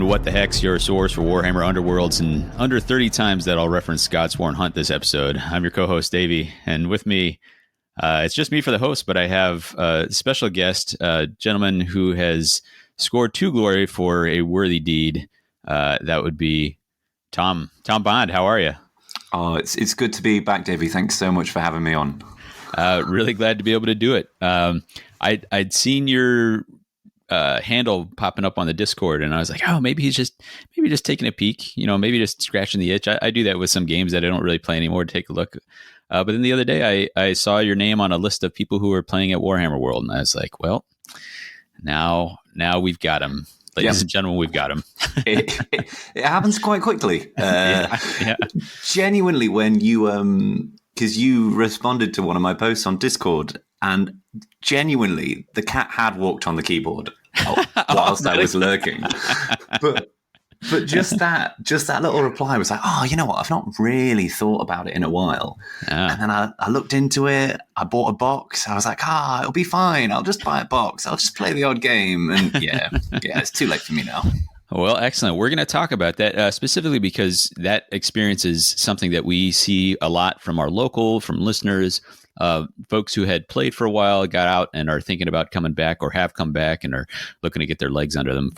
to What the Heck's, your source for Warhammer Underworlds, and under 30 times that I'll reference Godsworn Hunt this episode. I'm your co-host, Davey, and with me, it's just me for the host, but I have a special guest, a gentleman who has scored 2 glory for a worthy deed. That would be Tom. Tom Bond, how are you? Oh, it's good to be back, Davey. Thanks so much for having me on. Really glad to be able to do it. I'd seen your handle popping up on the Discord, and I was like, oh, maybe just taking a peek, maybe just scratching the itch. I do that with some games that I don't really play anymore to take a look. But then the other day I saw your name on a list of people who are playing at Warhammer World, and I was like, well, now we've got him. Ladies and gentlemen, we've got him. it happens quite quickly. Yeah. Genuinely, when you because you responded to one of my posts on Discord, and genuinely, the cat had walked on the keyboard whilst I was lurking. But just that little reply was like, oh, you know what? I've not really thought about it in a while. And then I looked into it. I bought a box. I was like, it'll be fine. I'll just buy a box. I'll just play the odd game. And yeah, it's too late for me now. Well, excellent. We're going to talk about that specifically because that experience is something that we see a lot from from listeners, folks who had played for a while, got out and are thinking about coming back or have come back and are looking to get their legs under them.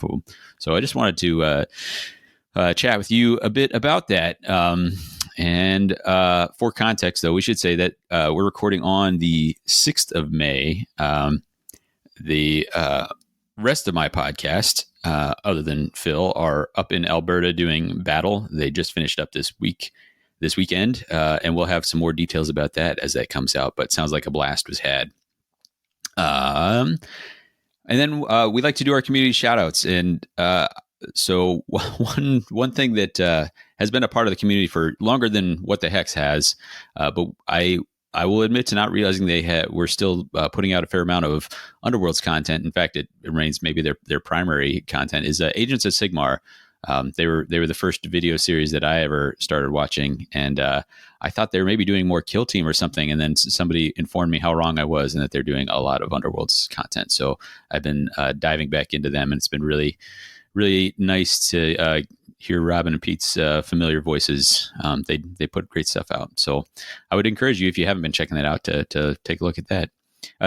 So I just wanted to chat with you a bit about that. And for context, though, we should say that we're recording on the 6th of May. The rest of my podcast, other than Phil, are up in Alberta doing Battle. They just finished up this weekend, and we'll have some more details about that as that comes out. But it sounds like a blast was had. And then we like to do our community shout outs. And so one thing that has been a part of the community for longer than What the Hex has, but I will admit to not realizing we're still putting out a fair amount of Underworlds content. In fact, it remains maybe their primary content is Agents of Sigmar. They were the first video series that I ever started watching, and I thought they were maybe doing more Kill Team or something, and then somebody informed me how wrong I was and that they're doing a lot of Underworlds content. So I've been diving back into them, and it's been really, really nice to hear Robin and Pete's familiar voices. They put great stuff out. So I would encourage you, if you haven't been checking that out, to take a look at that.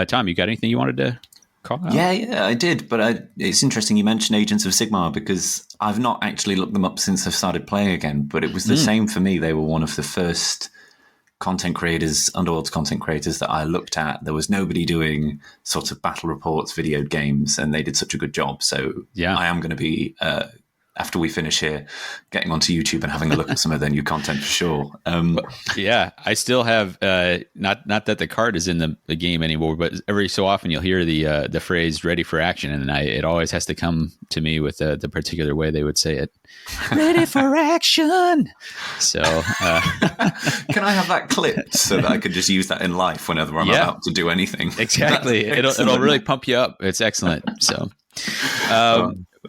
Tom, you got anything you wanted to call out? Yeah, I did. But it's interesting you mentioned Agents of Sigmar because I've not actually looked them up since I've started playing again. But it was the same for me. They were one of the first Underworlds content creators that I looked at. There was nobody doing sort of battle reports, video games, and they did such a good job. So I am going to be, after we finish here, getting onto YouTube and having a look at some of their new content for sure. I still have not that the card is in the game anymore, but every so often you'll hear the phrase "ready for action," and it always has to come to me with the particular way they would say it. Ready for action. So can I have that clipped so that I could just use that in life whenever I'm about to do anything? Exactly. It'll really pump you up. It's excellent. So.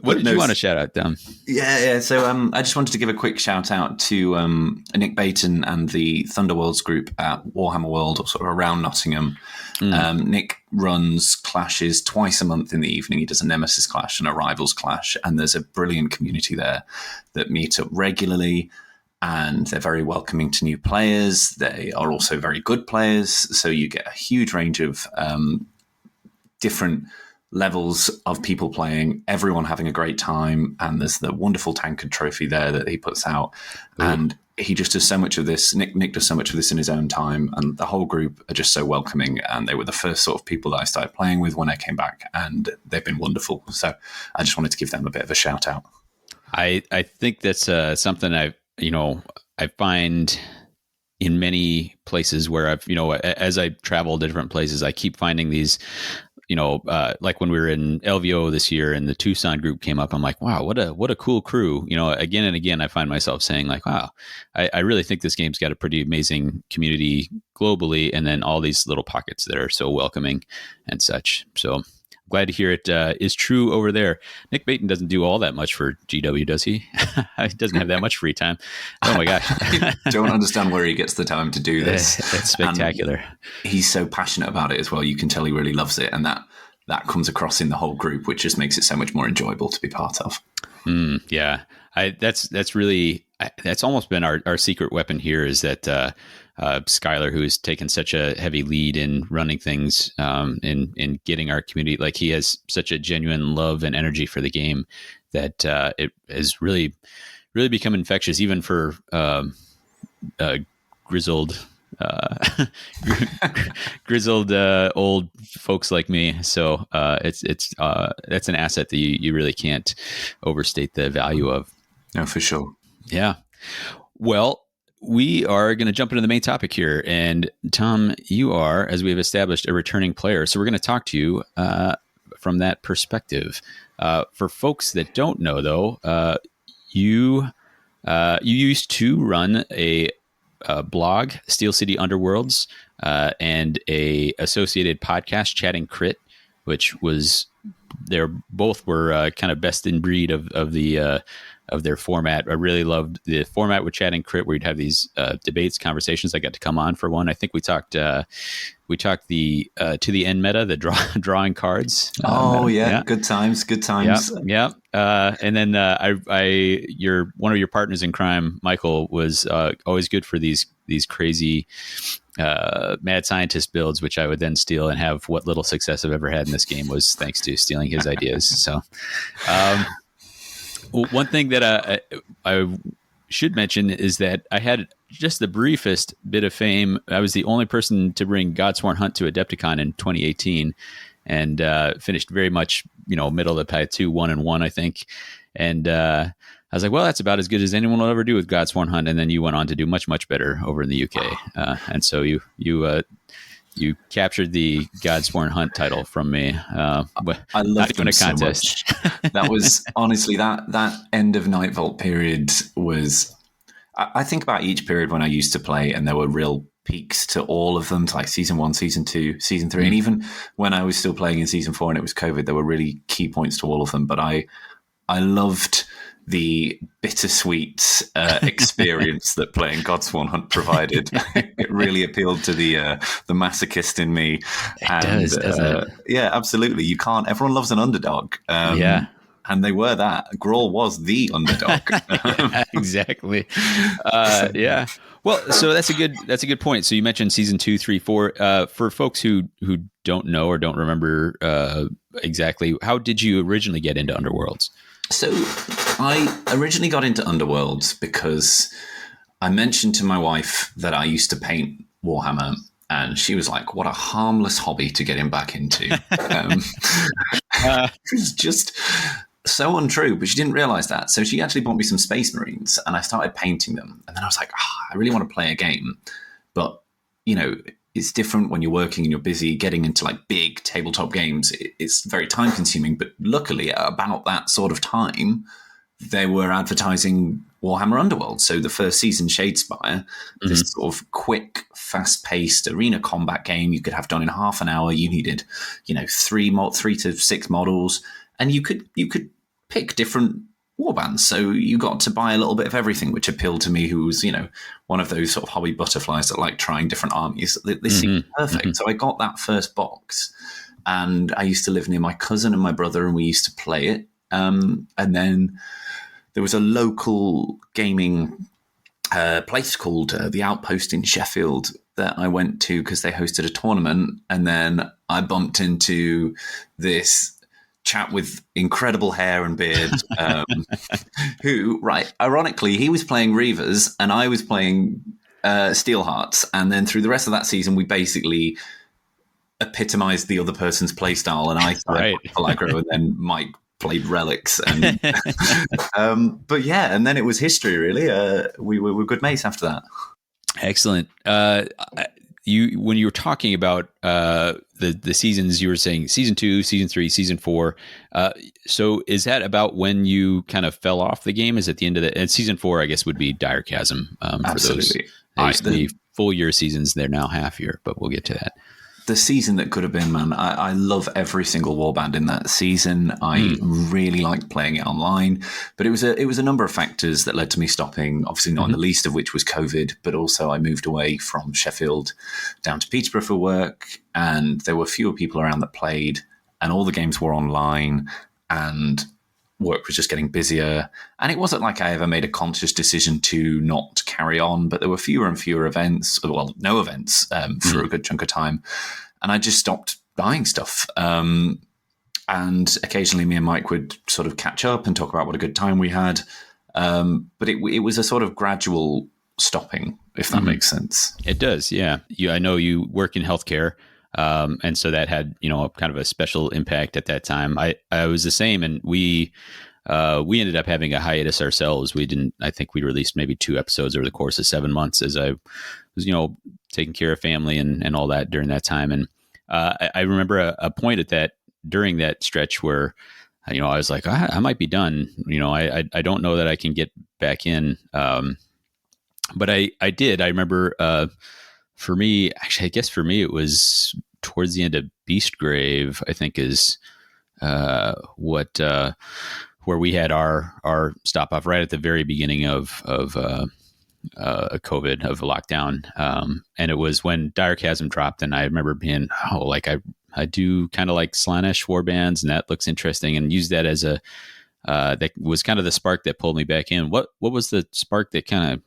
What did you want to shout out, Dom? Yeah. So I just wanted to give a quick shout out to Nick Baton and the Thunderworlds group at Warhammer World, or sort of around Nottingham. Nick runs clashes twice a month in the evening. He does a Nemesis clash and a Rivals clash, and there's a brilliant community there that meet up regularly, and they're very welcoming to new players. They are also very good players, so you get a huge range of different levels of people playing, everyone having a great time, and there's the wonderful tankard trophy there that he puts out. Ooh. And he just does so much of this. Nick does so much of this in his own time, and the whole group are just so welcoming, and they were the first sort of people that I started playing with when I came back, and they've been wonderful. So I just wanted to give them a bit of a shout out. I think that's something I find in many places where I've, as I travel to different places, I keep finding these, like when we were in LVO this year and the Tucson group came up, I'm like, wow, what a cool crew. Again and again, I find myself saying like, wow, I really think this game's got a pretty amazing community globally. And then all these little pockets that are so welcoming and such. So glad to hear it is true over there. Nick Baton doesn't do all that much for GW, does he? He doesn't have that much free time. Oh my gosh. I don't understand where he gets the time to do this. It's spectacular. And he's so passionate about it as well. You can tell he really loves it. And that comes across in the whole group, which just makes it so much more enjoyable to be part of. Yeah, that's really that's almost been our secret weapon here is that Skylar, who has taken such a heavy lead in running things, in getting our community, like he has such a genuine love and energy for the game that it has really become infectious, even for grizzled uh, grizzled old folks like me. So it's that's an asset that you really can't overstate the value of. No, for sure. Yeah. Well, we are going to jump into the main topic here. And Tom, you are, as we've established, a returning player. So we're going to talk to you from that perspective. For folks that don't know, though, you used to run a blog, Steel City Underworlds, and a associated podcast, Chatting Crit, which was both were kind of best in breed of their format. I really loved the format with Chatting Crit, where you'd have these debates, conversations. I got to come on for one. I think we talked the to the end meta, the drawing cards. Yeah, good times. Yeah. And then your one of your partners in crime, Michael, was always good for these crazy mad scientist builds, which I would then steal and have what little success I've ever had in this game was thanks to stealing his ideas. So, one thing that I should mention is that I had just the briefest bit of fame. I was the only person to bring Godsworn Hunt to Adepticon in 2018, and finished very much, middle of the pack, 2-1-1, I think. And I was like, well, that's about as good as anyone will ever do with Godsworn Hunt. And then you went on to do much, much better over in the UK. And so you captured the Godsworn Hunt title from me. But I loved them so much. That was honestly that end of Night Vault period was. I think about each period when I used to play, and there were real peaks to all of them, like season 1, season 2, season 3, and even when I was still playing in season 4 and it was COVID, there were really key points to all of them. But I loved the bittersweet experience that playing Godsworn Hunt provided. It really appealed to the masochist in me. It does, doesn't it? Yeah, absolutely. You can't. Everyone loves an underdog. Yeah. And they were that. Grawl was the underdog. Yeah, exactly. Yeah. Well, so that's a good point. So you mentioned season 2, 3, 4. For folks who don't know or don't remember exactly, how did you originally get into Underworlds? So I originally got into Underworlds because I mentioned to my wife that I used to paint Warhammer, and she was like, what a harmless hobby to get him back into. It was just so untrue, but she didn't realize that. So she actually bought me some Space Marines, and I started painting them. And then I was like, I really want to play a game. But, it's different when you're working and you're busy. Getting into like big tabletop games, it's very time consuming. But luckily, at about that sort of time, they were advertising Warhammer Underworlds. So the first season, Shadespire, this sort of quick, fast-paced arena combat game you could have done in half an hour. You needed, 3 to 6 models, and you could pick different warbands. So you got to buy a little bit of everything, which appealed to me, who was, one of those sort of hobby butterflies that like trying different armies. This seemed perfect. So I got that first box, and I used to live near my cousin and my brother, and we used to play it. And then there was a local gaming place called The Outpost in Sheffield that I went to because they hosted a tournament. And then I bumped into this chap with incredible hair and beard, who, right, ironically, he was playing Reavers and I was playing Steelhearts. And then through the rest of that season, we basically epitomized the other person's play style. And I started Pellaggro, and then Mike played Relics. And but yeah, and then it was history, really. We were good mates after that. Excellent. When you were talking about the seasons, you were saying season 2, season 3, season 4. So is that about when you kind of fell off the game? Is at the end of the, and season 4, I guess, would be Dire Chasm. Absolutely. They used to be full year seasons. They're now half year, but we'll get to that. The season that could have been, man. I love every single warband in that season. I really liked playing it online, but it was a number of factors that led to me stopping. Obviously, not the least of which was COVID, but also I moved away from Sheffield down to Peterborough for work, and there were fewer people around that played, and all the games were online. And work was just getting busier. And it wasn't like I ever made a conscious decision to not carry on, but there were fewer and fewer events, well, no events for a good chunk of time. And I just stopped buying stuff. And occasionally me and Mike would sort of catch up and talk about what a good time we had. But it was a sort of gradual stopping, if that makes sense. It does, yeah. I know you work in healthcare, and so that had kind of a special impact at that time. I was the same, and we ended up having a hiatus ourselves. I think we released maybe 2 episodes over the course of 7 months as I was taking care of family and all that during that time. And I remember a point during that stretch where I was like, I might be done. I don't know that I can get back in. But I did. I remember for me, actually, I guess for me, it was towards the end of Beastgrave, I think is where we had our stop off right at the very beginning of COVID, of a lockdown. And it was when Dire Chasm dropped, and I remember being, I do kind of like Slaanesh warbands, and that looks interesting, and used that as that was kind of the spark that pulled me back in. What was the spark that kind of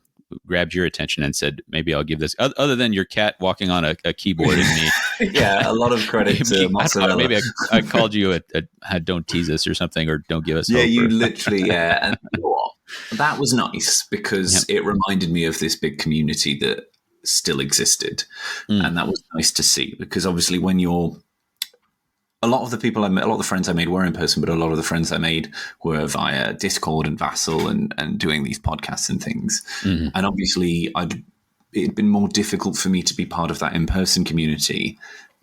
grabbed your attention and said, maybe I'll give this, other than your cat walking on a keyboard and me? Yeah, a lot of credit to Mozzarella. Maybe I called you a don't tease us or something, or don't give us hope. Yeah, you or... literally, yeah. And you know what? That was nice because it reminded me of this big community that still existed. And that was nice to see, because obviously when you're, a lot of the people I met, a lot of the friends I made were in person, but a lot of the friends I made were via Discord and Vassal and doing these podcasts and things. And obviously it'd been more difficult for me to be part of that in-person community.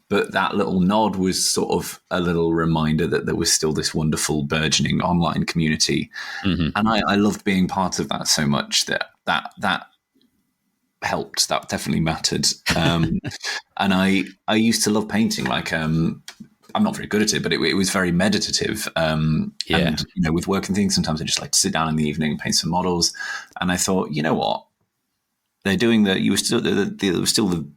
But that little nod was sort of a little reminder that there was still this wonderful burgeoning online community. And I loved being part of that so much that helped. That definitely mattered. And I used to love painting. I'm not very good at it, but it was very meditative. And, with work and things, sometimes I just like to sit down in the evening and paint some models. And I thought, you know what? They're doing there was still the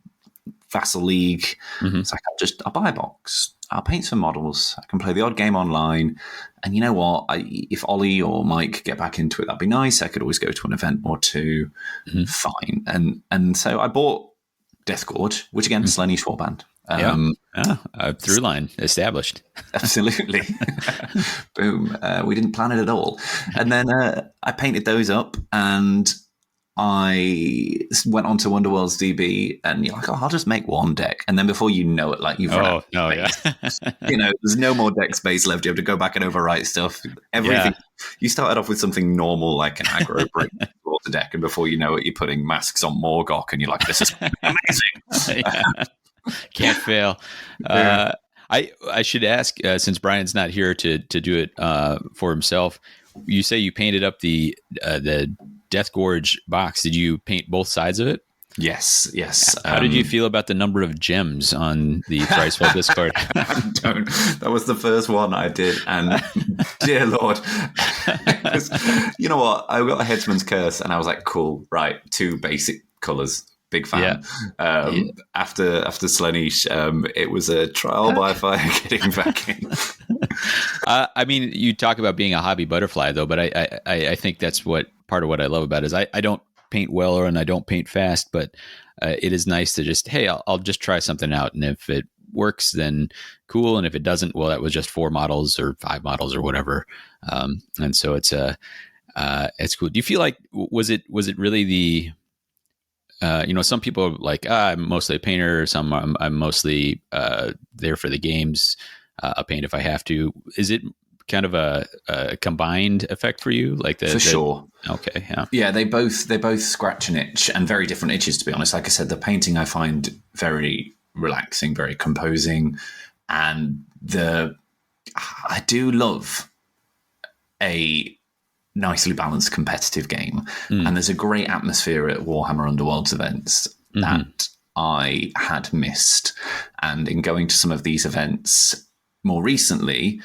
Vassal League. It's like, I'll buy a box. I'll paint some models. I can play the odd game online. And you know what? If Ollie or Mike get back into it, that'd be nice. I could always go to an event or two. Fine. And so I bought Death Gorge, which again, Slaanesh warband. Through line established. Absolutely. Boom. We didn't plan it at all. And then I painted those up, and I went on to Underworlds DB, and you're like, I'll just make one deck. And then before you know it, you've run out of space. There's no more deck space left. You have to go back and overwrite stuff. Everything. You started off with something normal, like an aggro break water deck, and before you know it, you're putting masks on Morgok, and you're like, this is amazing. Can't fail. I should ask, since Brian's not here to do it for himself, you say you painted up the Death Gorge box. Did you paint both sides of it? Yes. How did you feel about the number of gems on the Thricefold Discord? That was the first one I did, and dear Lord, you know what? I got a Headsman's Curse, and I was like, cool, right, 2 basic colors. Big fan. After Slaanesh, it was a trial by fire getting back in. I mean, you talk about being a hobby butterfly, though, but I think that's part of what I love about it is I don't paint well, and I don't paint fast, but it is nice to just, hey, I'll just try something out, and if it works, then cool, and if it doesn't, well, that was just 4 models or 5 models or whatever. And so it's cool. Do you feel like was it really the some people are like, I'm mostly a painter. Some I'm mostly there for the games. I'll paint if I have to. Is it kind of a combined effect for you? For sure. Okay. Yeah. They both scratch an itch, and very different itches, to be honest. Like I said, the painting I find very relaxing, very composing, and I do love a nicely balanced competitive game. And there's a great atmosphere at Warhammer Underworlds events that I had missed. And in going to some of these events more recently,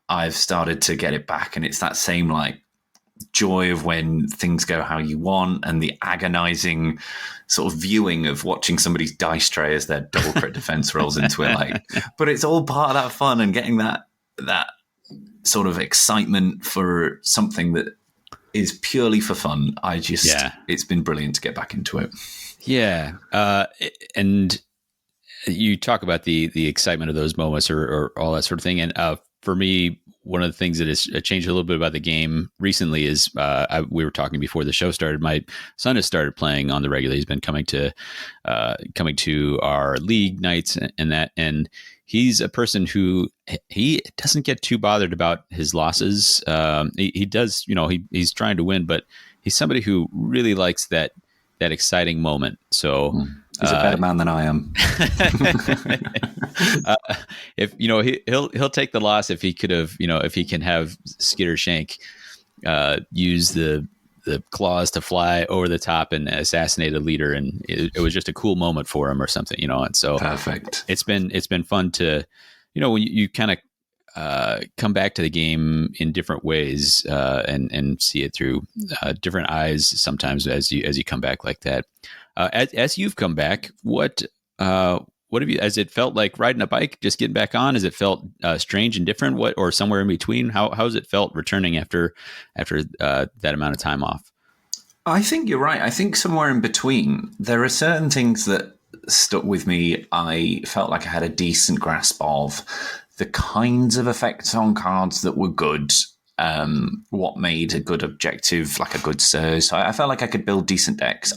I've started to get it back. And it's that same joy of when things go how you want, and the agonizing sort of viewing of watching somebody's dice tray as their double crit defense rolls into it. But it's all part of that fun, and getting that sort of excitement for something that is purely for fun. It's been brilliant to get back into it. Yeah. And you talk about the excitement of those moments or all that sort of thing. And for me, one of the things that has changed a little bit about the game recently is we were talking before the show started. My son has started playing on the regular. He's been coming to our league nights and he's a person who he doesn't get too bothered about his losses. He does, he's trying to win, but he's somebody who really likes that exciting moment. So he's a better man than I am. If he'll take the loss if he could have, if he can have Skitter Shank use the claws to fly over the top and assassinate a leader, and it was just a cool moment for him or something, and so perfect. It's been fun to, when you kind of come back to the game in different ways and see it through different eyes sometimes as you come back like that. As you've come back, what have you? Has it felt like riding a bike, just getting back on? Has it felt strange and different? Or somewhere in between? How has it felt returning after that amount of time off? I think you're right. I think somewhere in between. There are certain things that stuck with me. I felt like I had a decent grasp of the kinds of effects on cards that were good. What made a good objective, like a good surge. So I felt like I could build decent decks.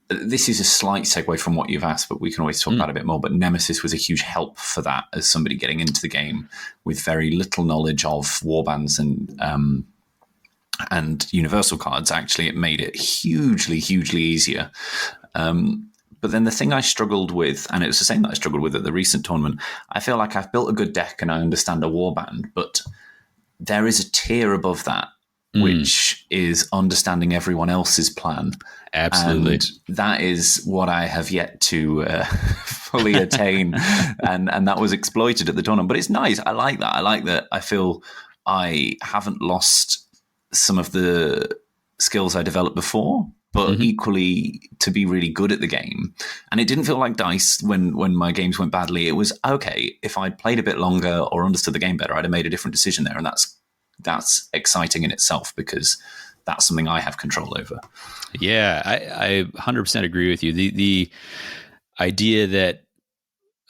This is a slight segue from what you've asked, but we can always talk about it a bit more. But Nemesis was a huge help for that as somebody getting into the game with very little knowledge of warbands and universal cards. Actually, it made it hugely, hugely easier. But then the thing I struggled with, and it was the same that I struggled with at the recent tournament, I feel like I've built a good deck and I understand a warband, but there is a tier above that, which is understanding everyone else's plan. Absolutely. And that is what I have yet to fully attain. and that was exploited at the tournament. But it's nice. I like that. I like that. I feel I haven't lost some of the skills I developed before, but equally to be really good at the game. And it didn't feel like dice when my games went badly. It was, okay, if I'd played a bit longer or understood the game better, I'd have made a different decision there. And that's exciting in itself because that's something I have control over. Yeah, I 100% agree with you. The idea that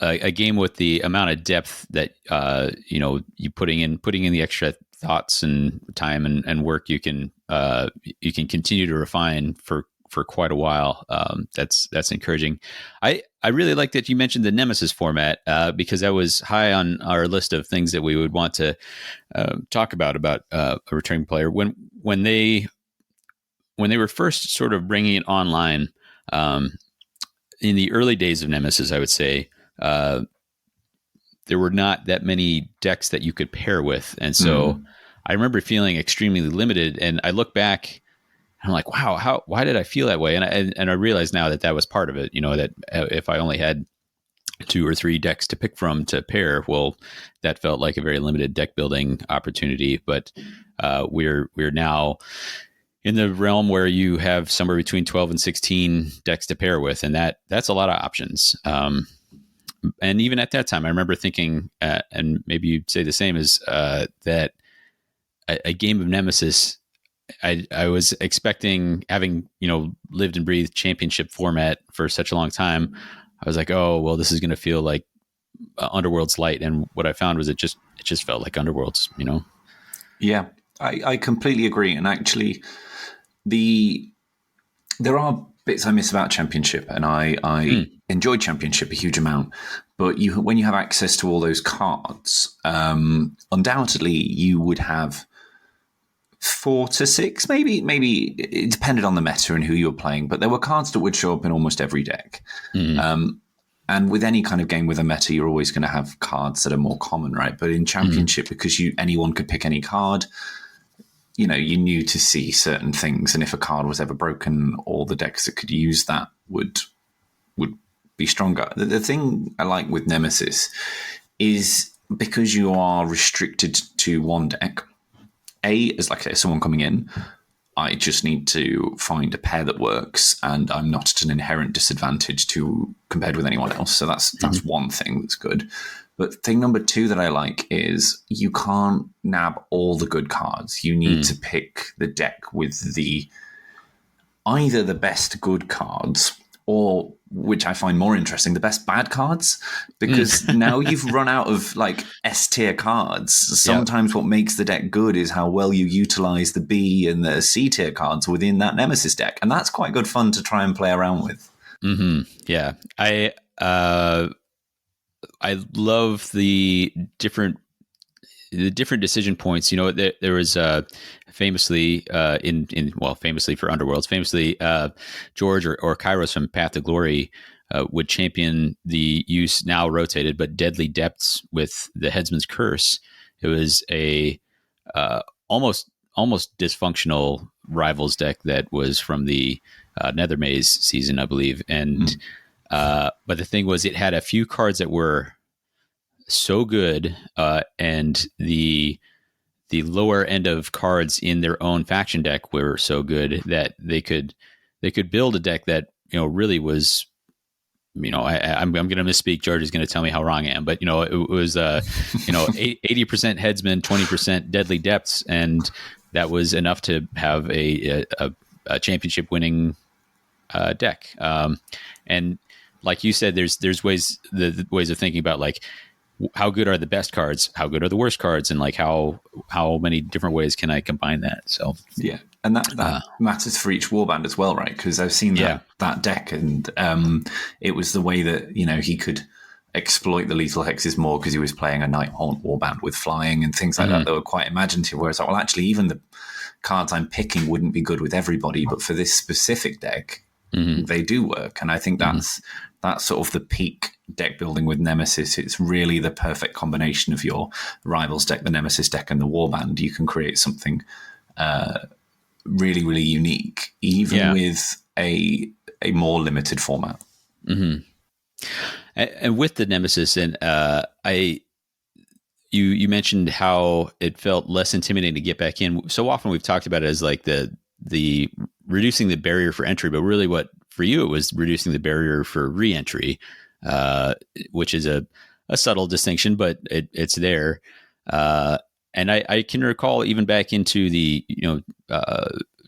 a game with the amount of depth that you putting in the extra thoughts and time and work, you can continue to refine for quite a while. That's encouraging. I really like that you mentioned the Nemesis format because that was high on our list of things that we would want to talk about a returning player when they were first sort of bringing it online. In the early days of Nemesis, I would say there were not that many decks that you could pair with, and so I remember feeling extremely limited. And I look back. I'm like, wow, why did I feel that way? And I realize now that was part of it. That if I only had 2 or 3 decks to pick from to pair, well, that felt like a very limited deck building opportunity. But we're now in the realm where you have somewhere between 12 and 16 decks to pair with, and that's a lot of options. And even at that time, I remember thinking, and maybe you'd say the same, is that a game of Nemesis. I was expecting, having lived and breathed championship format for such a long time, I was like, oh well, this is going to feel like Underworlds light, and what I found was it just felt like Underworlds. Yeah, I completely agree, and actually, there are bits I miss about Championship, and I enjoyed Championship a huge amount. But when you have access to all those cards, undoubtedly you would have 4 to 6, maybe it depended on the meta and who you were playing, but there were cards that would show up in almost every deck. And with any kind of game with a meta, you're always going to have cards that are more common, right? But in Championship, because anyone could pick any card, you knew to see certain things, and if a card was ever broken, all the decks that could use that would be stronger. The thing I like with Nemesis is because you are restricted to one deck. As like someone coming in, I just need to find a pair that works, and I'm not at an inherent disadvantage compared with anyone else. So that's one thing that's good. But thing number two that I like is you can't nab all the good cards. You need to pick the deck with either the best good cards or, which I find more interesting, the best bad cards, because now you've run out of like S tier cards. Sometimes what makes the deck good is how well you utilize the B and the C tier cards within that Nemesis deck, and that's quite good fun to try and play around with. Yeah, I love the different decision points. You know, there was famously famously for Underworlds, famously George or Kairos from Path to Glory would champion the use, now rotated, but Deadly Depths with the Headsman's Curse. It was a almost dysfunctional Rivals deck that was from the Nether Maze season, I believe. And but the thing was, it had a few cards that were so good, and the lower end of cards in their own faction deck were so good that they could build a deck that, you know, really was, you know, I'm going to misspeak. George is going to tell me how wrong I am, but, you know, it was 80% Headsman, 20% Deadly Depths, and that was enough to have a championship winning deck. And like you said, there's ways of thinking about, like, how good are the best cards, how good are the worst cards, and like how many different ways can I combine that. So yeah, and that matters for each warband as well, right? Because I've seen that deck, and it was the way that, you know, he could exploit the lethal hexes more because he was playing a Night Haunt warband with flying and things like that were quite imaginative. Whereas, like, well, actually, even the cards I'm picking wouldn't be good with everybody, but for this specific deck, they do work. And I think that's sort of the peak deck building with Nemesis. It's really the perfect combination of your Rivals deck, the Nemesis deck, and the Warband. You can create something really, really unique, even with a more limited format. And with the Nemesis, and you mentioned how it felt less intimidating to get back in. So often we've talked about it as like the reducing the barrier for entry, but really what for you it was reducing the barrier for re-entry, which is a subtle distinction, but it's there. And I can recall even back into the, you know,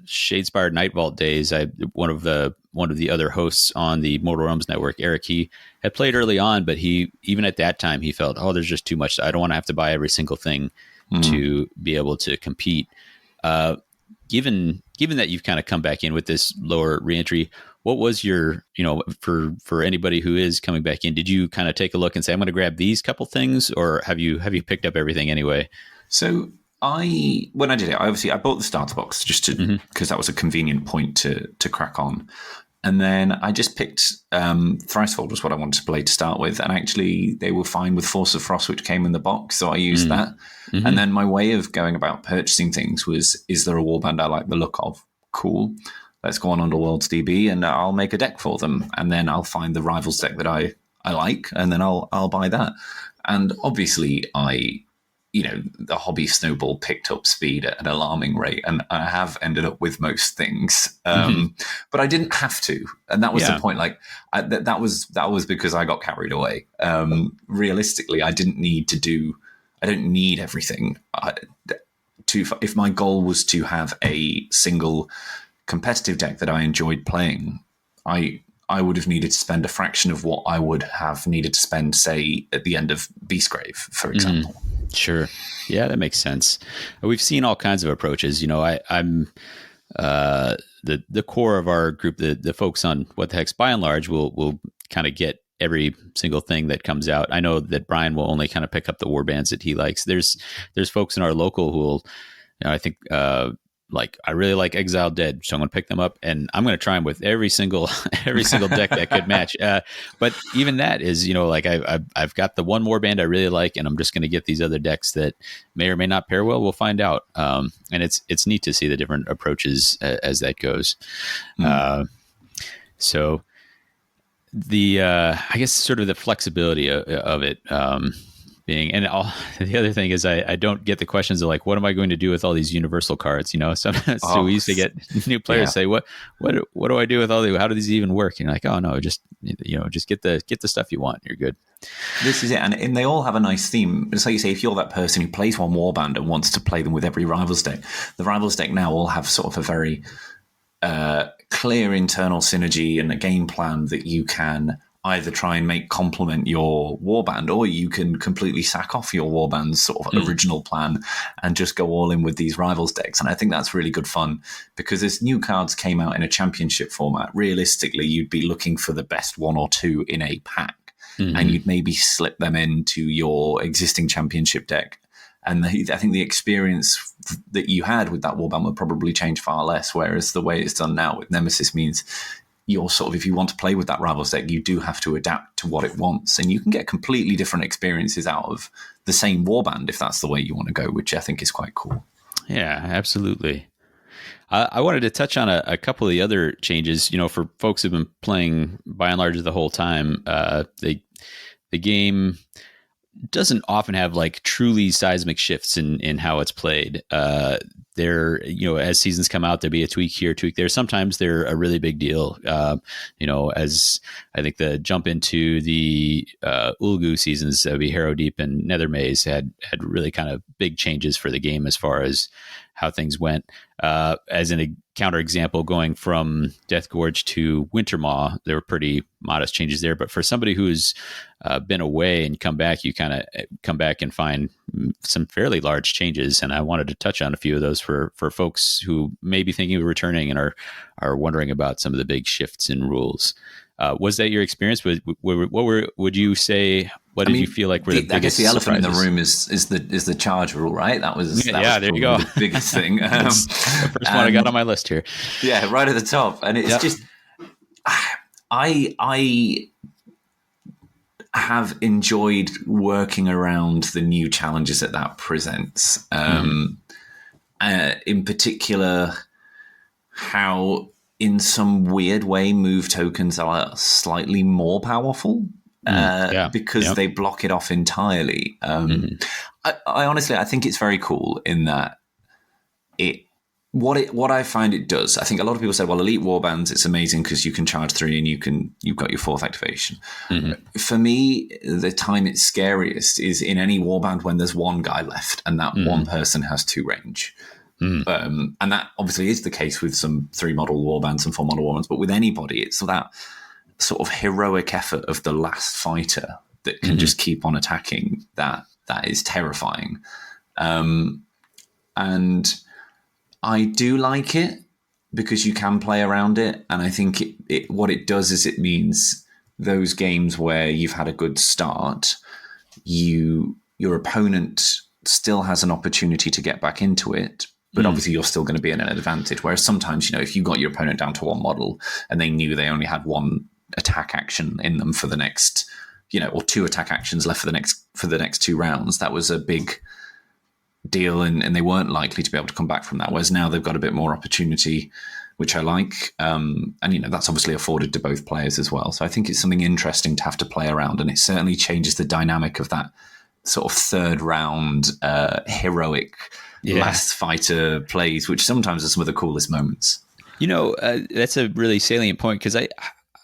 Shadespire Night Vault days. One of the other hosts on the Mortal Realms network, Eric, he had played early on, but he, even at that time, he felt, oh, there's just too much. I don't want to have to buy every single thing to be able to compete. Given that you've kind of come back in with this lower reentry, what was your, you know, for anybody who is coming back in, did you kind of take a look and say, I'm going to grab these couple things, or have you picked up everything anyway? So when I did it, I bought the starter box just to, because that was a convenient point to crack on. And then I just picked Thricefold was what I wanted to play to start with. And actually they were fine with Force of Frost, which came in the box. So I used that. And then my way of going about purchasing things was, is there a warband I like the look of? Cool. Let's go on Underworlds DB and I'll make a deck for them. And then I'll find the Rivals deck that I like, and then I'll buy that. And obviously the hobby snowball picked up speed at an alarming rate, and I have ended up with most things. But I didn't have to. And that was the point. Like that was because I got carried away. Realistically, I don't need everything. If my goal was to have a single competitive deck that I enjoyed playing, I would have needed to spend a fraction of what I would have needed to spend, say, at the end of Beastgrave, for example. Sure. Yeah, that makes sense. We've seen all kinds of approaches. You know, I'm the core of our group, the folks on What the Hex, by and large, will kind of get every single thing that comes out. I know that Brian will only kind of pick up the war bands that he likes. There's folks in our local who will, you know, I think, like, I really like Exiled Dead, so I'm going to pick them up, and I'm going to try them with every single deck that could match. But even that is, you know, like I've got the one more band I really like, and I'm just going to get these other decks that may or may not pair well. We'll find out. And it's neat to see the different approaches as that goes. So the I guess sort of the flexibility of it. being. And the other thing is I don't get the questions of like, what am I going to do with all these universal cards? Sometimes so we used to get new players say, what do I do with all these? How do these even work? And you're like, oh no, just get the stuff you want. You're good. This is it, and they all have a nice theme. It's like you say, if you're that person who plays one warband and wants to play them with every Rivals deck, the Rivals deck now all have sort of a very clear internal synergy and a game plan that you can either try and make complement your warband, or you can completely sack off your warband's sort of original plan and just go all in with these Rivals decks. And I think that's really good fun, because as new cards came out in a championship format, realistically, you'd be looking for the best one or two in a pack, and you'd maybe slip them into your existing championship deck. And I think the experience that you had with that warband would probably change far less, whereas the way it's done now with Nemesis means you're sort of, if you want to play with that Rivals deck, you do have to adapt to what it wants, and you can get completely different experiences out of the same warband if that's the way you want to go, which I think is quite cool. Yeah, absolutely. I wanted to touch on a couple of the other changes. For folks who've been playing by and large the whole time, the game doesn't often have like truly seismic shifts in how it's played. There, as seasons come out, there'll be a tweak here, tweak there. Sometimes they're a really big deal. As I think the jump into the Ulgu seasons, that would be Harrow Deep and Nether Maze, had really kind of big changes for the game as far as how things went. As a counter example, going from Death Gorge to Wintermaw, there were pretty modest changes there. But for somebody who's been away and come back, you kind of come back and find some fairly large changes. And I wanted to touch on a few of those for folks who may be thinking of returning and are wondering about some of the big shifts in rules. Was that your experience? Would you say? What did you feel like were the biggest? I guess the elephant surprises? in the room is the charge rule, right? That was there you go. The biggest thing. That's the first one I got on my list here. Yeah, right at the top, and it's just I have enjoyed working around the new challenges that presents. In particular, how in some weird way move tokens are slightly more powerful because they block it off entirely. I honestly, I think it's very cool in that what I find it does. I think a lot of people say, well, elite warbands, it's amazing because you can charge 3 and you've got your 4th activation. For me, the time it's scariest is in any warband when there's one guy left and that one person has 2 range. And that obviously is the case with some 3 model warbands and 4 model warbands, but with anybody, it's that sort of heroic effort of the last fighter that can just keep on attacking that is terrifying. And I do like it because you can play around it, and I think what it does is it means those games where you've had a good start, your opponent still has an opportunity to get back into it, but obviously you're still going to be in an advantage. Whereas sometimes, if you got your opponent down to 1 model and they knew they only had 1 attack action in them for the next, or 2 attack actions left for the next 2 rounds, that was a big deal, and they weren't likely to be able to come back from that. Whereas now they've got a bit more opportunity, which I like. And that's obviously afforded to both players as well. So I think it's something interesting to have to play around, and it certainly changes the dynamic of that sort of 3rd round heroic last fighter plays, which sometimes are some of the coolest moments. That's a really salient point, because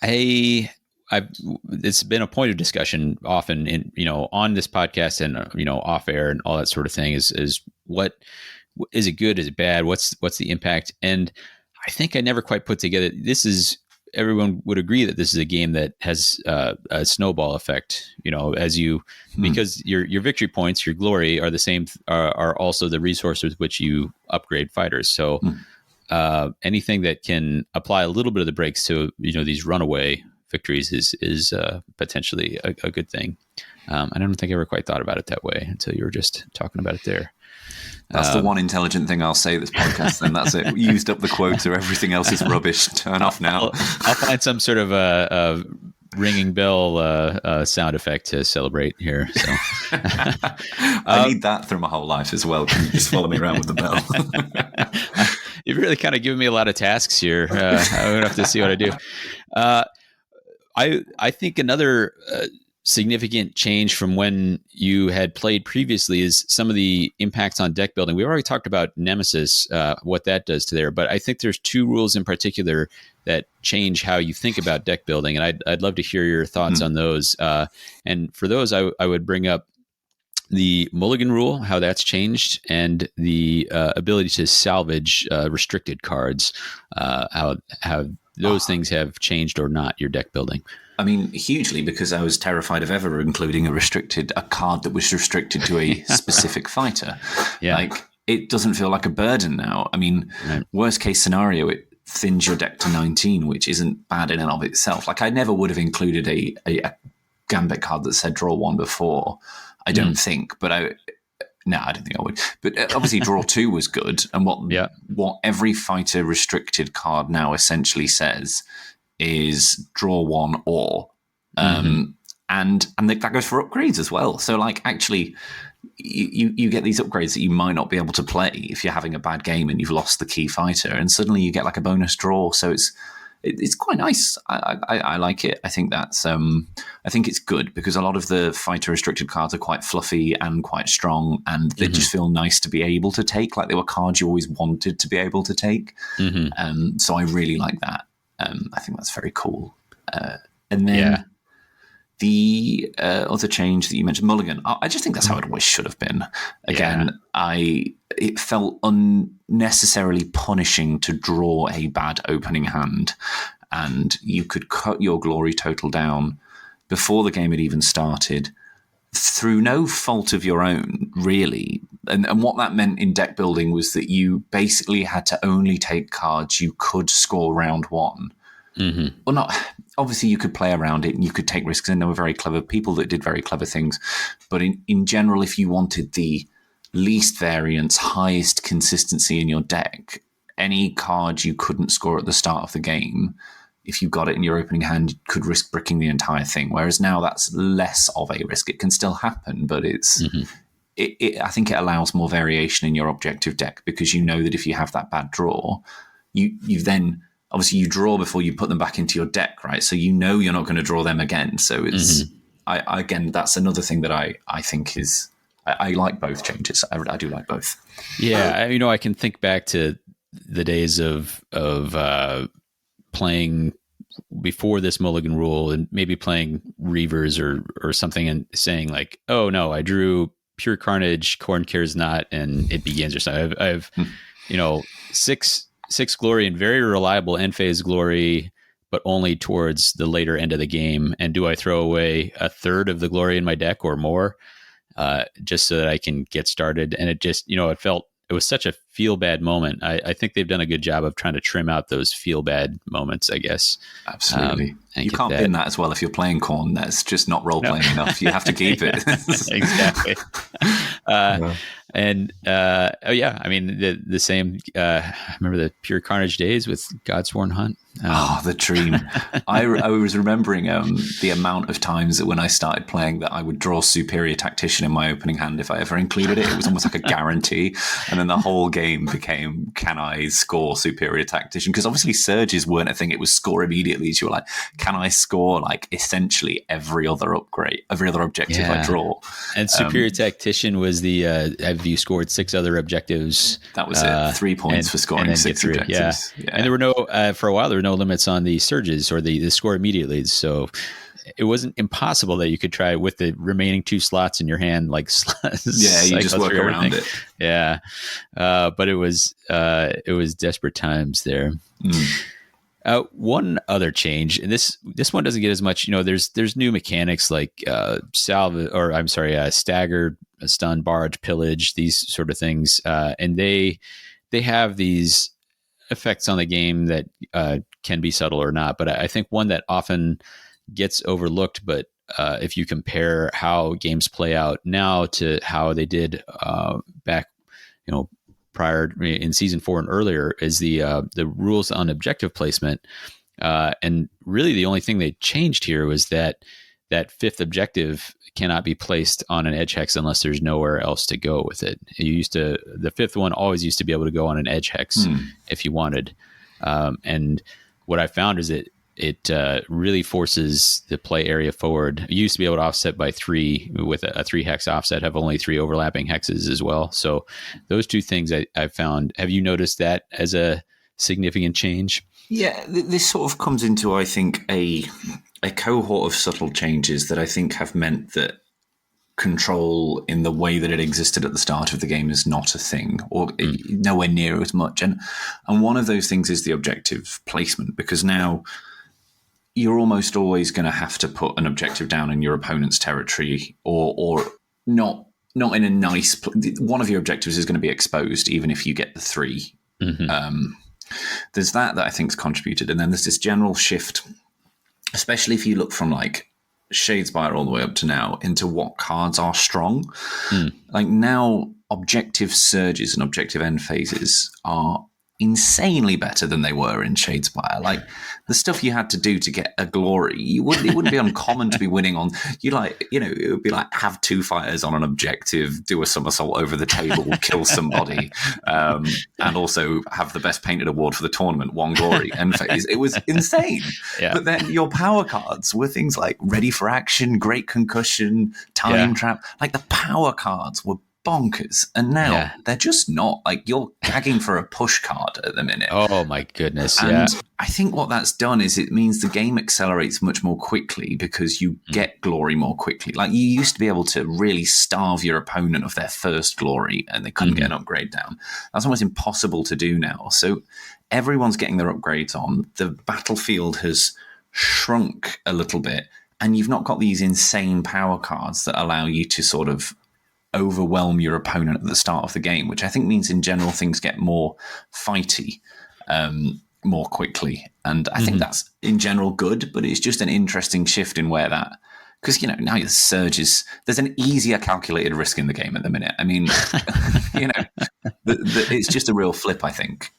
it's been a point of discussion often in, on this podcast and, off air and all that sort of thing is what is it good? Is it bad? What's the impact? And I think I never quite put together. Everyone would agree that this is a game that has a snowball effect, because your victory points, your glory are the same, are also the resources with which you upgrade fighters. So anything that can apply a little bit of the brakes to, these runaway victories is potentially a good thing. I don't think I ever quite thought about it that way until you were just talking about it there. That's the one intelligent thing I'll say this podcast, then that's it. We used up the quota. Everything else is rubbish. Turn off now. I'll find some sort of a ringing bell sound effect to celebrate here. So I need that through my whole life as well. Can you just follow me around with the bell? You've really kind of given me a lot of tasks here. I'm going to have to see what I do. I think another significant change from when you had played previously is some of the impacts on deck building. We already talked about Nemesis, what that does to there, but I think there's two rules in particular that change how you think about deck building, and I'd love to hear your thoughts on those. And for those, I would bring up the Mulligan rule, how that's changed, and the ability to salvage restricted cards, how those things have changed or not your deck building. I mean, hugely, because I was terrified of ever including a card that was restricted to a specific fighter. Yeah. Like, it doesn't feel like a burden now. I mean, worst case scenario, it thins your deck to 19, which isn't bad in and of itself. Like, I never would have included a Gambit card that said draw 1 before, I don't think, but I don't think I would. But obviously, draw 2 was good. And what every fighter restricted card now essentially says is draw 1 or. And that goes for upgrades as well. So, like, actually, you get these upgrades that you might not be able to play if you're having a bad game and you've lost the key fighter, and suddenly you get like a bonus draw. So it's quite nice. I like it. I think that's I think it's good because a lot of the fighter restricted cards are quite fluffy and quite strong, and they just feel nice to be able to take. Like, they were cards you always wanted to be able to take. So I really like that. I think that's very cool. And then the other change that you mentioned, Mulligan, I just think that's how it always should have been. Again, it felt unnecessarily punishing to draw a bad opening hand, and you could cut your glory total down before the game had even started through no fault of your own, really. And what that meant in deck building was that you basically had to only take cards you could score round 1. Well, not obviously you could play around it and you could take risks, and there were very clever people that did very clever things. But in general, if you wanted the least variance, highest consistency in your deck, any card you couldn't score at the start of the game, if you got it in your opening hand, you could risk bricking the entire thing. Whereas now that's less of a risk. It can still happen, but it's I think it allows more variation in your objective deck, because you know that if you have that bad draw, you then obviously you draw before you put them back into your deck, right? So you know you're not going to draw them again. So it's again, that's another thing that I think is I like both changes. I do like both. Yeah, I can think back to the days of playing before this Mulligan rule, and maybe playing Reavers or something, and saying like, oh no, I drew Pure Carnage, Corn Cares Not, and it begins or something. I have six glory and very reliable end phase glory, but only towards the later end of the game. And do I throw away a third of the glory in my deck or more, just so that I can get started? And it just, it was such a feel bad moment. I think they've done a good job of trying to trim out those feel bad moments, I guess. Absolutely. You can't bin that as well if you're playing Corn. That's just not role playing enough. You have to keep it. Exactly. And I mean the same. I remember the Pure Carnage days with Godsworn Hunt. The dream! I was remembering the amount of times that when I started playing that I would draw Superior Tactician in my opening hand if I ever included it. It was almost like a guarantee, and then the whole game became, can I score Superior Tactician? Because obviously surges weren't a thing. It was score immediately. So you were like, can I score like essentially every other objective I draw? And Superior Tactician was the have you scored 6 other objectives? That was it. 3 points for scoring 6 objectives. Yeah. And there were no for a while there were no limits on the surges or the score immediately. So it wasn't impossible that you could try with the remaining 2 slots in your hand, like you just work around it. Yeah, but it was desperate times there. One other change, and this one doesn't get as much. There's new mechanics like staggered, stun, barge, pillage, these sort of things, and they have these effects on the game that can be subtle or not. But I think one that often gets overlooked, but if you compare how games play out now to how they did back, prior in season 4 and earlier, is the rules on objective placement. And really the only thing they changed here was that 5th objective cannot be placed on an edge hex unless there's nowhere else to go with it. The 5th one always used to be able to go on an edge hex if you wanted. And what I found is that it really forces the play area forward. You used to be able to offset by 3 with a 3 hex offset, have only 3 overlapping hexes as well. So those two things I found. Have you noticed that as a significant change? Yeah, this sort of comes into, I think, a cohort of subtle changes that I think have meant that control in the way that it existed at the start of the game is not a thing, or nowhere near as much. And one of those things is the objective placement, because now you're almost always going to have to put an objective down in your opponent's territory, or not in a nice. One of your objectives is going to be exposed, even if you get the 3. There's that I think's contributed, and then there's this general shift, especially if you look from like Shadespire all the way up to now, into what cards are strong. Like now, objective surges and objective end phases are insanely better than they were in Shadespire. Like the stuff you had to do to get a glory, it wouldn't be uncommon to be winning on. It would be like have 2 fighters on an objective, do a somersault over the table, kill somebody, and also have the best painted award for the tournament, 1 glory end phase. It was insane. Yeah. But then your power cards were things like ready for action, great concussion, time trap. Like the power cards were bonkers, and now they're just not. Like you're gagging for a push card at the minute. Oh my goodness. And I think what that's done is it means the game accelerates much more quickly, because you get glory more quickly. Like you used to be able to really starve your opponent of their first glory and they couldn't get an upgrade down. That's almost impossible to do now. So everyone's getting their upgrades on. The battlefield has shrunk a little bit, and you've not got these insane power cards that allow you to sort of overwhelm your opponent at the start of the game, which I think means in general things get more fighty more quickly. And I think that's in general good, but it's just an interesting shift in where that, because, now your surges, there's an easier calculated risk in the game at the minute. I mean, it's just a real flip, I think,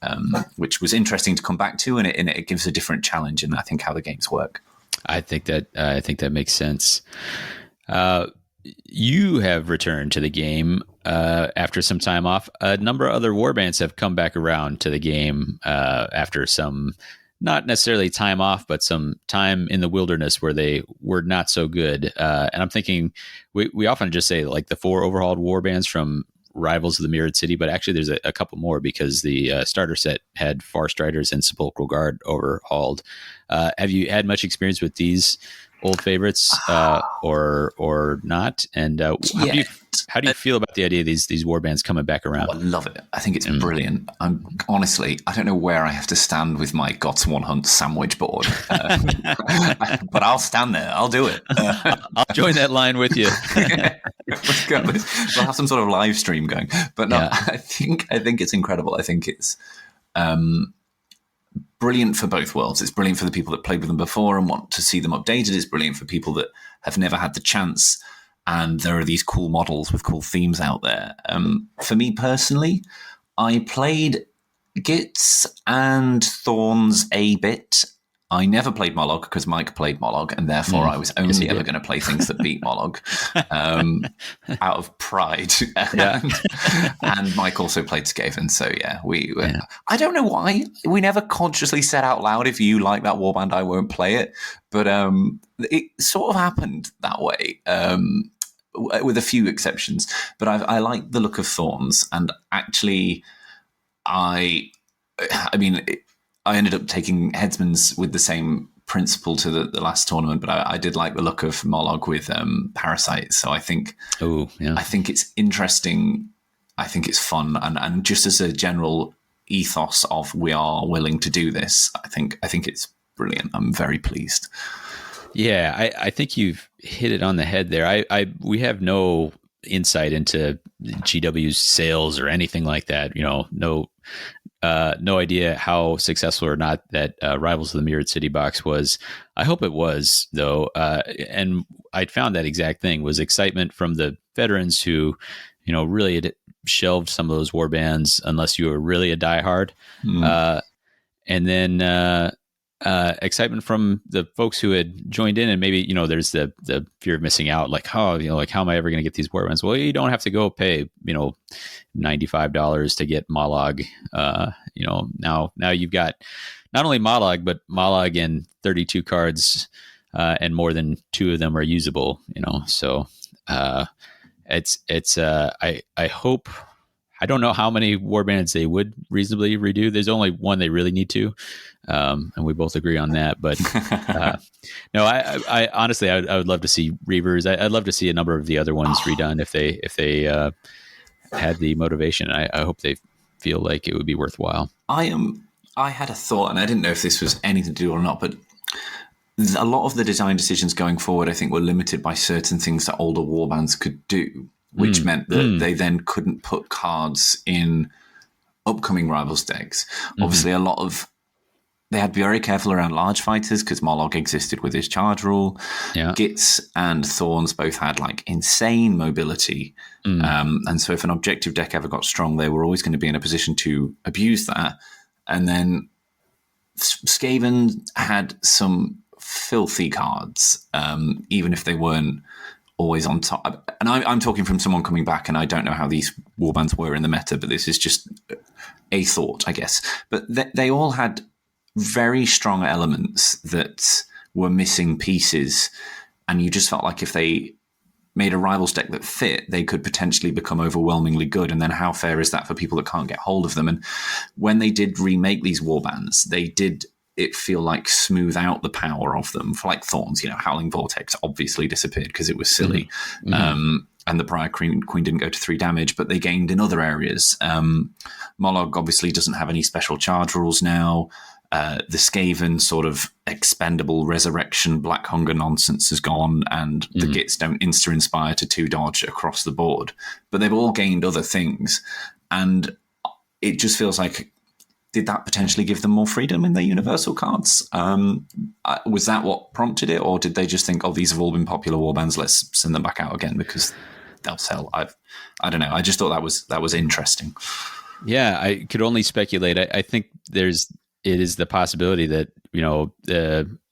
which was interesting to come back to, and it gives a different challenge in, I think, how the games work. I think that makes sense. You have returned to the game after some time off. A number of other warbands have come back around to the game after some, not necessarily time off, but some time in the wilderness where they were not so good. And I'm thinking we often just say like the 4 overhauled warbands from Rivals of the Mirrored City, but actually there's a couple more, because the starter set had Farstriders and Sepulchral Guard overhauled. Have you had much experience with these old favorites or not? And how do you feel about the idea of these warbands coming back around? I love it. I think it's brilliant. I'm honestly, I don't know where I have to stand with my Gods One Hunt sandwich board, but I'll stand there. I'll do it. I'll join that line with you. Let's go. We'll have some sort of live stream going. But no, I think it's incredible. I think it's brilliant for both worlds. It's brilliant for the people that played with them before and want to see them updated. It's brilliant for people that have never had the chance. And there are these cool models with cool themes out there. For me personally, I played Gitz and Thorns a bit. I never played Mollog because Mike played Mollog, and therefore I was only ever going to play things that beat Mollog out of pride. And Mike also played Skaven, so I don't know why. We never consciously said out loud, if you like that warband, I won't play it. But it sort of happened that way, with a few exceptions. But I like the look of Thorns, and actually I ended up taking Headsman's with the same principle to the last tournament, but I did like the look of Mollog with Parasite. So I think it's interesting. I think it's fun, and just as a general ethos of we are willing to do this, I think it's brilliant. I'm very pleased. Yeah, I think you've hit it on the head there. We have no insight into GW's sales or anything like that. No idea how successful or not that Rivals of the Mirrored City box was. I hope it was, though. And I found that exact thing was excitement from the veterans who, really had shelved some of those war bands unless you were really a diehard. And then excitement from the folks who had joined in, and maybe, there's the fear of missing out, like, how am I ever going to get these war bands? Well, you don't have to go pay, $95 to get Mollog. Now you've got not only Mollog, but Mollog and 32 cards, and more than 2 of them are usable. So I hope. I don't know how many warbands they would reasonably redo. There's only one they really need to, and we both agree on that. But no, I honestly, I would love to see Reavers. I'd love to see a number of the other ones redone if they had the motivation. I hope they feel like it would be worthwhile. I had a thought, and I didn't know if this was anything to do or not, but a lot of the design decisions going forward, I think, were limited by certain things that older warbands could do, which meant that they then couldn't put cards in upcoming Rivals decks. Obviously, they had to be very careful around large fighters because Mollog existed with his charge rule. Yeah. Gits and Thorns both had insane mobility. And so if an objective deck ever got strong, they were always going to be in a position to abuse that. And then Skaven had some filthy cards, even if they weren't always on top. And I'm talking from someone coming back, and I don't know how these warbands were in the meta, but this is just a thought, I guess. But they all had very strong elements that were missing pieces, and you just felt like if they made a Rivals deck that fit, they could potentially become overwhelmingly good. And then how fair is that for people that can't get hold of them? And when they did remake these warbands, they did it feel like smooth out the power of them. For Thorns, Howling Vortex obviously disappeared because it was silly. And the Briar Queen didn't go to 3 damage, but they gained in other areas. Mollog obviously doesn't have any special charge rules now. The Skaven sort of expendable resurrection Black Hunger nonsense has gone, and the Gits don't insta-inspire to 2 dodge across the board. But they've all gained other things. And it just feels like, did that potentially give them more freedom in their universal cards? Was that what prompted it? Or did they just think, these have all been popular warbands, let's send them back out again because they'll sell? I don't know. I just thought that was interesting. Yeah, I could only speculate. I think it is the possibility that,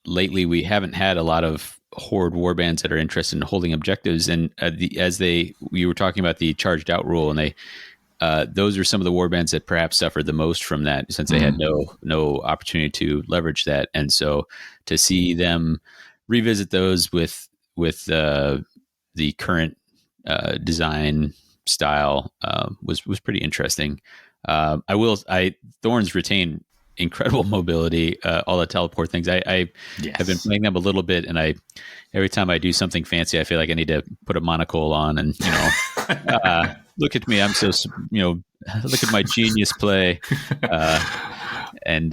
lately we haven't had a lot of horde warbands that are interested in holding objectives. And we were talking about the charged out rule, and those are some of the warbands that perhaps suffered the most from that, since they had no opportunity to leverage that. And so to see them revisit those with the current design style was pretty interesting. Thorns retain incredible mobility, all the teleport things. I have been playing them a little bit, and every time I do something fancy, I feel like I need to put a monocle on and look at me, I'm so look at my genius play, and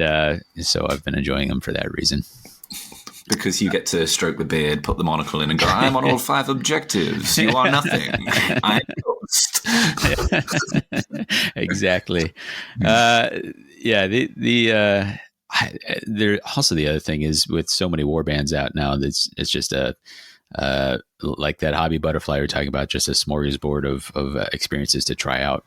so I've been enjoying them for that reason. Because you get to stroke the beard, put the monocle in, and go, I'm on all 5 objectives. You are nothing. I'm ghost. Exactly. There also, the other thing is, with so many warbands out now, it's just like that hobby butterfly you're talking about, just a smorgasbord of experiences to try out,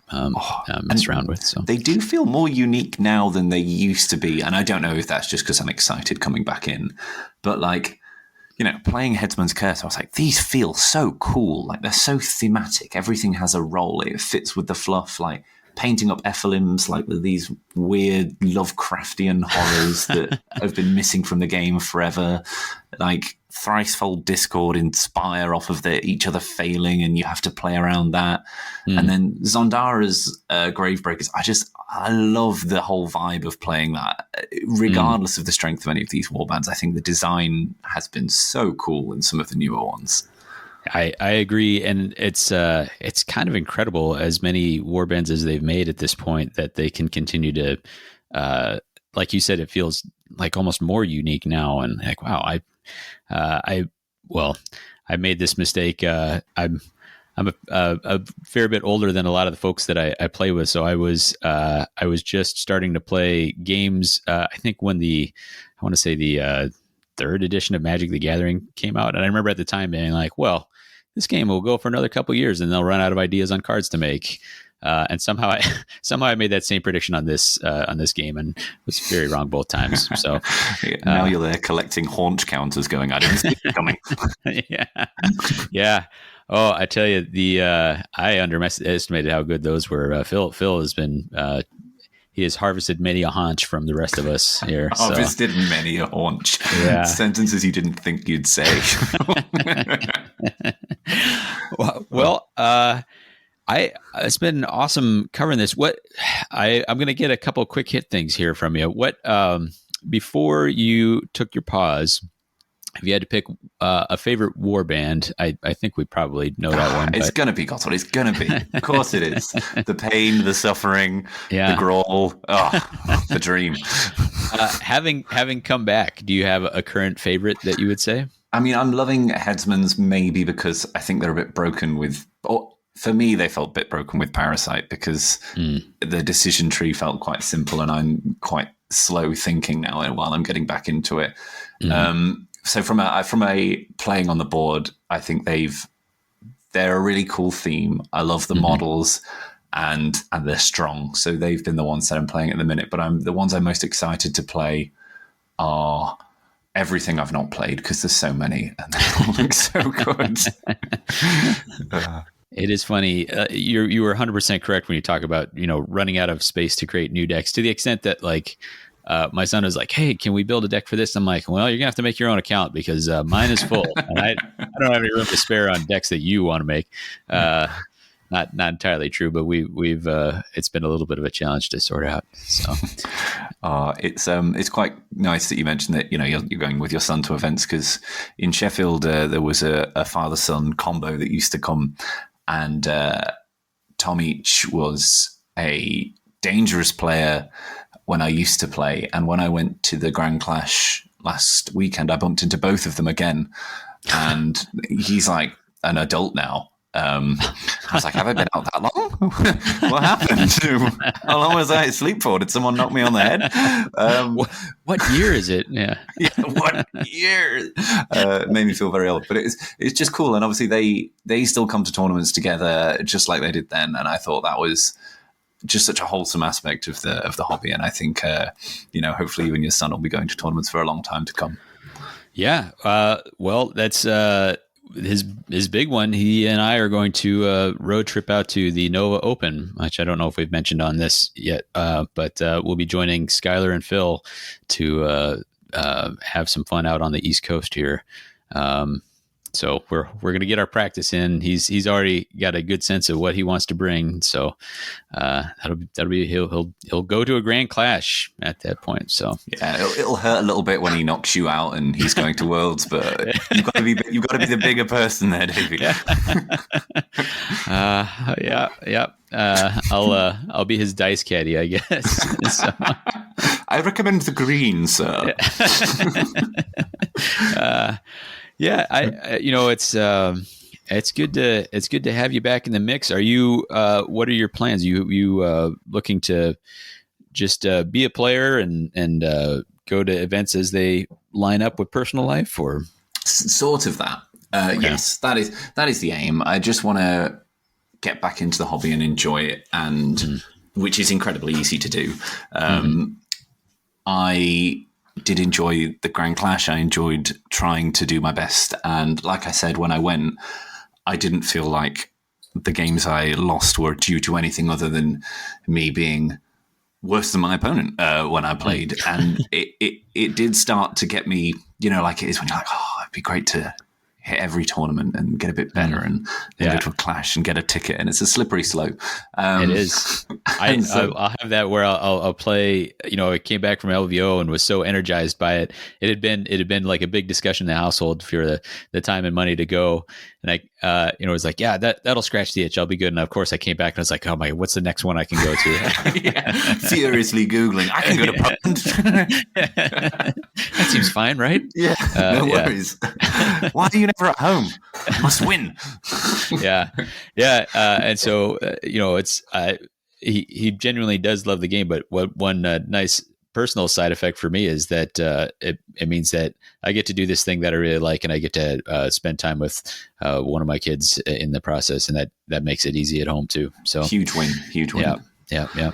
mess around with. So they do feel more unique now than they used to be, and I don't know if that's just because I'm excited coming back in, but playing Headsman's Curse, I was like, these feel so cool. They're so thematic. Everything has a role. It fits with the fluff. Painting up Ephelims, these weird Lovecraftian horrors that have been missing from the game forever. Thricefold Discord inspire off of each other failing, and you have to play around that. And then Zondara's Gravebreakers. I love the whole vibe of playing that, regardless of the strength of any of these warbands. I think the design has been so cool in some of the newer ones. I agree, and it's kind of incredible, as many warbands as they've made at this point, that they can continue to, like you said, it feels like almost more unique now. And wow, I made this mistake. I'm a fair bit older than a lot of the folks that I play with, so I was just starting to play games. I think when the 3rd edition of Magic the Gathering came out, and I remember at the time being like, well, this game will go for another couple years and they'll run out of ideas on cards to make. And somehow I made that same prediction on this game, and was very wrong both times. So now you're there collecting haunch counters, going, I didn't see it coming. Yeah. Oh, I tell you, I underestimated how good those were. Phil has been he has harvested many a haunch from the rest of us here. Harvested many a haunch. Yeah. Sentences you didn't think you'd say. well, it's been awesome covering this. I'm going to get a couple quick hit things here from you. Before you took your pause, if you had to pick a favorite war band, I think we probably know that one. It's going to be Gothel. It's going to be. Of course it is. The pain, the suffering, the growl, the dream. Having come back, do you have a current favorite that you would say? I mean, I'm loving Headsman's maybe because I think they're a bit broken with... For me, they felt a bit broken with Parasite because the decision tree felt quite simple, and I'm quite slow thinking now while I'm getting back into it. So from a playing on the board, I think they're a really cool theme. I love the models, and they're strong. So they've been the ones that I'm playing at the minute. But the ones I'm most excited to play are everything I've not played, because there's so many and they all look so good. It is funny. You were 100% correct when you talk about, running out of space to create new decks, to the extent that my son was like, "Hey, can we build a deck for this?" I'm like, "Well, you're gonna have to make your own account because mine is full, and I don't have any room to spare on decks that you want to make." Not entirely true, but we've it's been a little bit of a challenge to sort out. So it's quite nice that you mentioned that you're going with your son to events, because in Sheffield there was a father-son combo that used to come, and Tom Each was a dangerous player when I used to play, and when I went to the Grand Clash last weekend, I bumped into both of them again, and he's like an adult now. I was like, have I been out that long? What happened? How long was I asleep for? Did someone knock me on the head? What year is it? Yeah, what year? It made me feel very old, but it's just cool. And obviously they still come to tournaments together just like they did then. And I thought that was just such a wholesome aspect of the hobby. And I think hopefully you and your son will be going to tournaments for a long time to come. Yeah. Well, that's his big one. He and I are going to road trip out to the Nova Open, which I don't know if we've mentioned on this yet, but we'll be joining Skylar and Phil to have some fun out on the East Coast here. So we're going to get our practice in. He's already got a good sense of what he wants to bring. So that'll be he'll go to a Grand Clash at that point. So yeah, it'll hurt a little bit when he knocks you out and he's going to Worlds, but you've got to be the bigger person there, David. Yeah. I'll be his dice caddy, I guess. So. I recommend the green, sir. Yeah, it's good to have you back in the mix. Are you? What are your plans? You looking to just be a player and go to events as they line up with personal life, or sort of that? Okay. Yes, that is the aim. I just want to get back into the hobby and enjoy it, and which is incredibly easy to do. I did enjoy the Grand Clash. I enjoyed trying to do my best. And like I said, when I went, I didn't feel like the games I lost were due to anything other than me being worse than my opponent when I played. And it did start to get me, like it is when you're like, oh, it'd be great to hit every tournament and get a bit better and then go to a clash and get a ticket. And it's a slippery slope. It is. I'll have that where I'll play, I came back from LVO and was so energized by it. It had been like a big discussion in the household for the time and money to go. And I, was like, yeah, that'll scratch the itch. I'll be good. And of course I came back and I was like, oh my, what's the next one I can go to? Furiously Googling, I can go to Poland. That seems fine, right? Yeah. No worries. Why are you never at home? I must win. Yeah. And so, it's, he genuinely does love the game, but one nice personal side effect for me is that it means that I get to do this thing that I really like, and I get to spend time with one of my kids in the process, and that makes it easy at home too. So huge win. Yeah.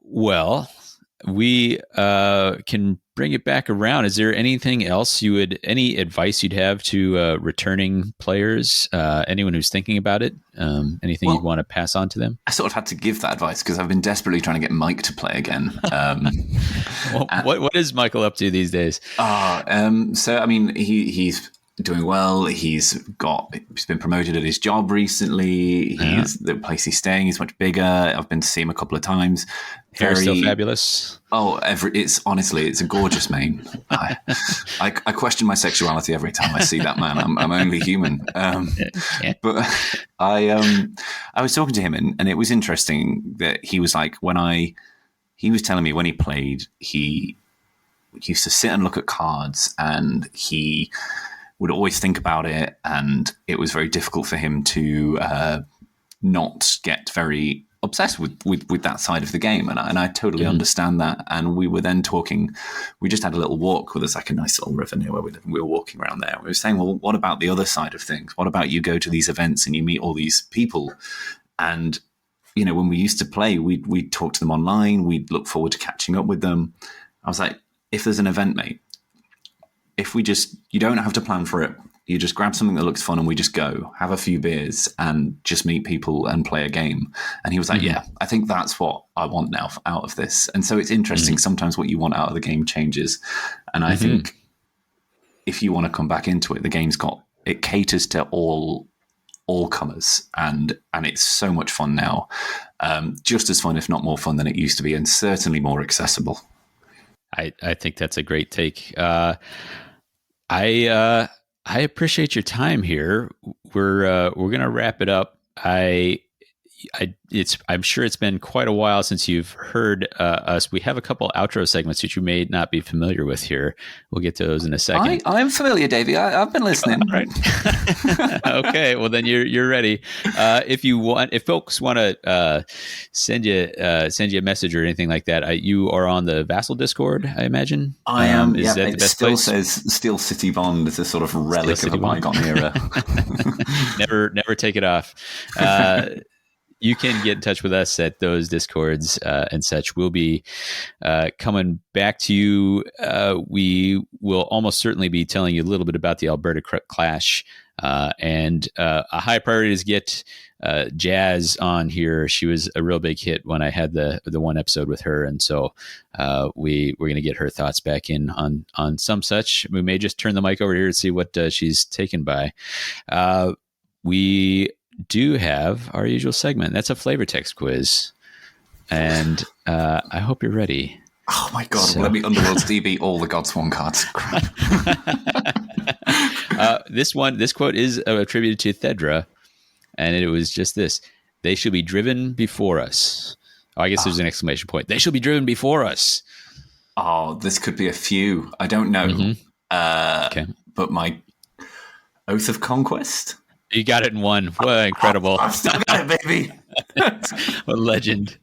Well, we can bring it back around, is there anything else any advice you'd have to returning players, anyone who's thinking about it? Anything you'd want to pass on to them? I sort of had to give that advice because I've been desperately trying to get Mike to play again. What is Michael up to these days? So I mean, he's doing well. He's been promoted at his job recently. The place he's staying is much bigger. I've been to see him a couple of times. Hair still fabulous. Oh, it's a gorgeous mane. I question my sexuality every time I see that man. I'm only human. But I was talking to him and it was interesting that he was like, he was telling me when he played, he used to sit and look at cards and he would always think about it, and it was very difficult for him to not get very obsessed with that side of the game, and I totally understand that. And we were then talking. We just had a little walk with us, like a nice little river near where we were walking around there. We were saying, well, what about the other side of things? What about you go to these events and you meet all these people, and when we used to play, we'd talk to them online. We'd look forward to catching up with them. I was like, if there's an event, mate. If you don't have to plan for it. You just grab something that looks fun and we just go, have a few beers and just meet people and play a game. And he was like, yeah, I think that's what I want now out of this. And so it's interesting. Sometimes what you want out of the game changes. And I think if you want to come back into it, the game's it caters to all comers. And it's so much fun now. Just as fun, if not more fun than it used to be, and certainly more accessible. I think that's a great take. I appreciate your time here. We're gonna wrap it up. I'm sure it's been quite a while since you've heard us. We have a couple outro segments that you may not be familiar with here. We'll get to those in a second. I'm familiar, Davey. I've been listening. Right. Okay. Well, then you're ready. If folks want to send you a message or anything like that, you are on the Vassal Discord, I imagine. I am. Is that the best still place? Says Steel City Bond is a sort of relic of a bygone era. Never take it off. You can get in touch with us at those Discords and such. We'll be coming back to you. We will almost certainly be telling you a little bit about the Alberta Clash. And a high priority is get Jazz on here. She was a real big hit when I had the one episode with her. And so we're going to get her thoughts back in on some such. We may just turn the mic over here to see what she's taken by. We do have our usual segment. That's a flavor text quiz. And I hope you're ready. Oh my God. Let me Underworlds DB all the Godsworn cards. This quote is attributed to Thedra. And it was just this. They shall be driven before us. Oh, I guess there's an exclamation point. They shall be driven before us. Oh, this could be a few. I don't know. Okay. But my Oath of Conquest? You got it in one. What incredible. I've still got it, baby. What a legend.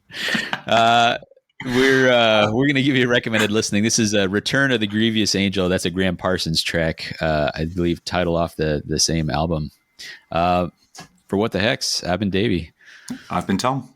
We're going to give you a recommended listening. This is Return of the Grievous Angel. That's a Graham Parsons track, I believe, title off the same album. For What the Hex, I've been Davey. I've been Tom.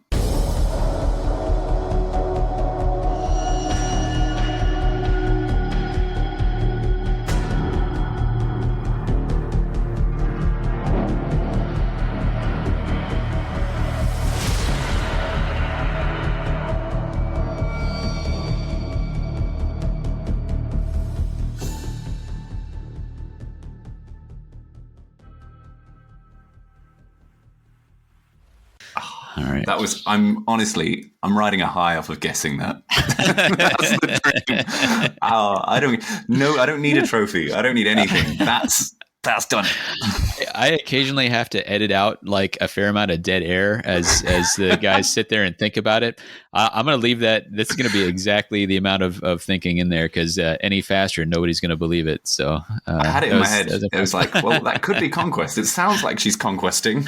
All right. I'm riding a high off of guessing that. That's the dream. I don't need a trophy. I don't need anything. That's done. I occasionally have to edit out like a fair amount of dead air as the guys sit there and think about it. I'm going to leave that. That's going to be exactly the amount of thinking in there, because any faster, nobody's going to believe it. So I had it in my head. It was like, well, that could be conquest. It sounds like she's conquesting.